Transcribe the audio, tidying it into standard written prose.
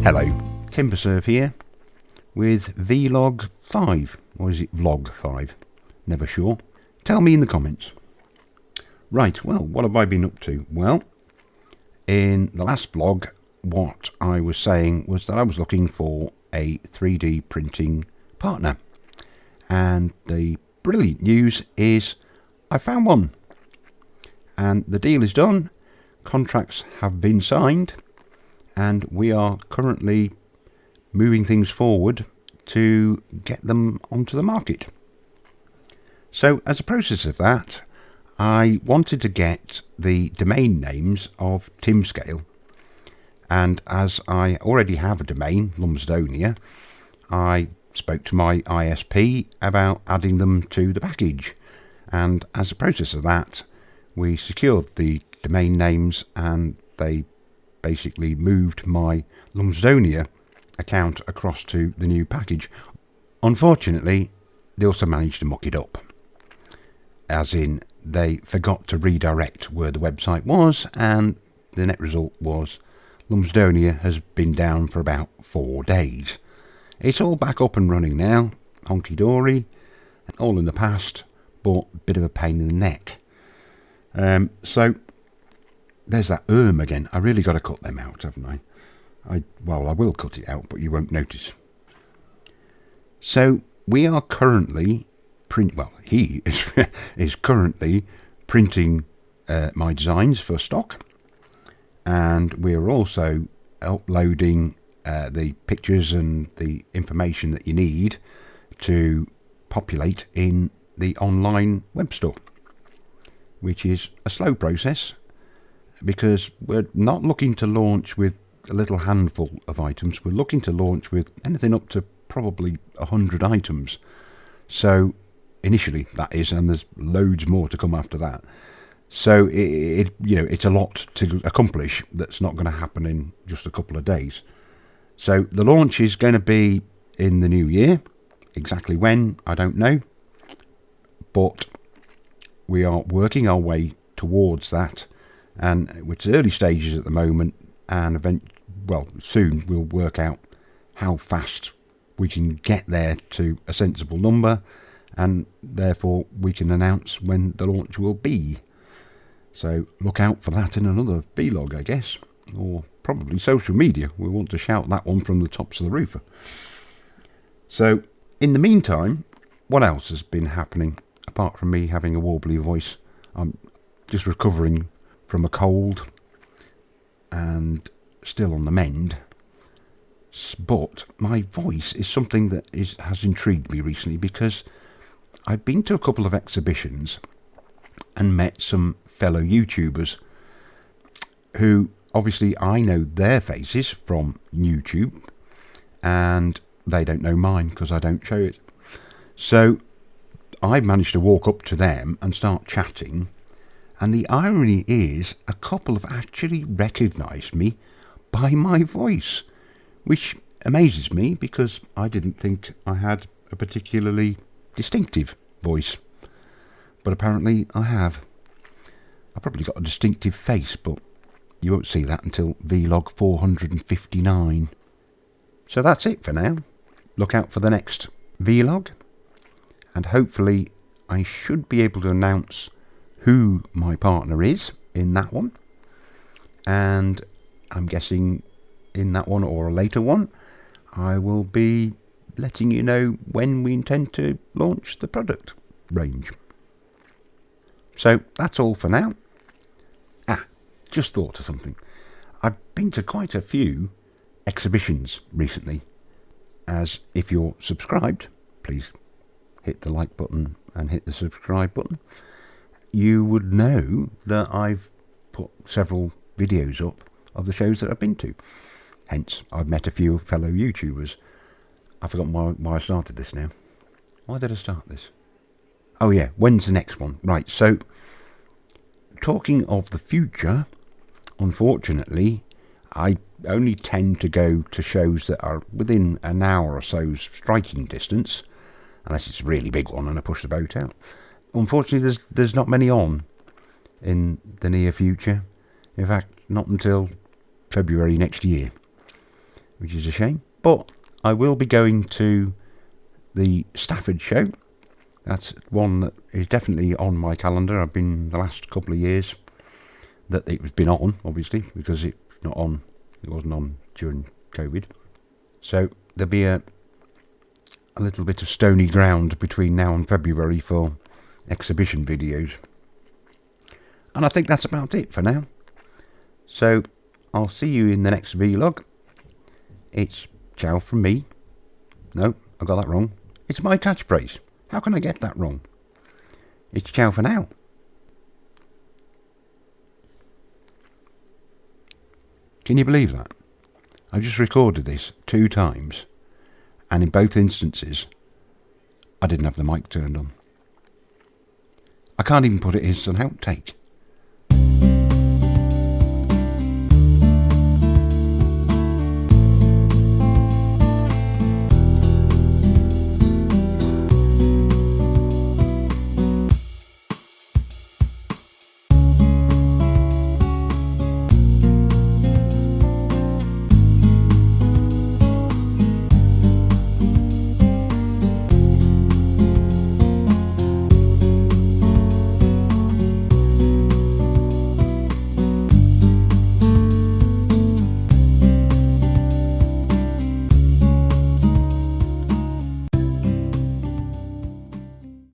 Hello, TimberSurf here with vlog 5, or is it vlog 5? Never sure. Tell me in the comments. Right, well, what have I been up to? Well, in the last vlog, what I was saying was that I was looking for a 3D printing partner. And the brilliant news is I found one. And the deal is done. Contracts have been signed. And we are currently moving things forward to get them onto the market. So as a process of that, I wanted to get the domain names of TIMBSCALE, and as I already have a domain, Lumsdonia, I spoke to my ISP about adding them to the package, and as a process of that, we secured the domain names and they basically moved my Lumsdonia account across to the new package. Unfortunately, they also managed to muck it up, as in they forgot to redirect where the website was, and the net result was Lumsdonia has been down for about 4 days. It's all back up and running now, honky-dory, all in the past, but a bit of a pain in the neck. So there's that again. I really got to cut them out, haven't I? Well, I will cut it out, but you won't notice. So we are currently he is currently printing my designs for stock, and we are also uploading the pictures and the information that you need to populate in the online web store, which is a slow process because we're not looking to launch with a little handful of items. We're looking to launch with anything up to probably 100 items. So initially that is, and there's loads more to come after that. So it's a lot to accomplish that's not going to happen in just a couple of days. So the launch is going to be in the new year. Exactly when, I don't know. But we are working our way towards that, and it's early stages at the moment, and soon we'll work out how fast we can get there to a sensible number, and therefore we can announce when the launch will be. So look out for that in another vlog, I guess, or probably social media. We want to shout that one from the tops of the roof. So in the meantime, what else has been happening apart from me having a warbly voice? I'm just recovering from a cold and still on the mend. But my voice is something that has intrigued me recently, because I've been to a couple of exhibitions and met some fellow YouTubers who obviously I know their faces from YouTube, and they don't know mine because I don't show it. So I managed to walk up to them and start chatting, and the irony is a couple have actually recognised me by my voice, which amazes me because I didn't think I had a particularly distinctive voice, but apparently I have. I've probably got a distinctive face, but you won't see that until vlog 459. So that's it for now. Look out for the next vlog, and hopefully I should be able to announce who my partner is in that one, and I'm guessing in that one or a later one I will be letting you know when we intend to launch the product range. So that's all for now. Just thought of something. I've been to quite a few exhibitions recently, as if you're subscribed, please hit the like button and hit the subscribe button. You would know that I've put several videos up of the shows that I've been to. Hence, I've met a few fellow YouTubers. I've forgotten why I started this now. Why did I start this? Oh yeah, when's the next one? Right, so talking of the future, unfortunately, I only tend to go to shows that are within an hour or so's striking distance, unless it's a really big one and I push the boat out. Unfortunately, there's not many on in the near future. In fact, not until February next year. which is a shame. But I will be going to the Stafford show. That's one that is definitely on my calendar. I've been the last couple of years that it's been on, obviously, because it's not on. It wasn't on during COVID. So there'll be a little bit of stony ground between now and February for exhibition videos. And I think that's about it for now. So I'll see you in the next vlog. It's ciao from me. No, I got that wrong. It's my catchphrase. How can I get that wrong? It's ciao for now. Can you believe that? I've just recorded this 2 times, and in both instances I didn't have the mic turned on. I can't even put it as an outtake.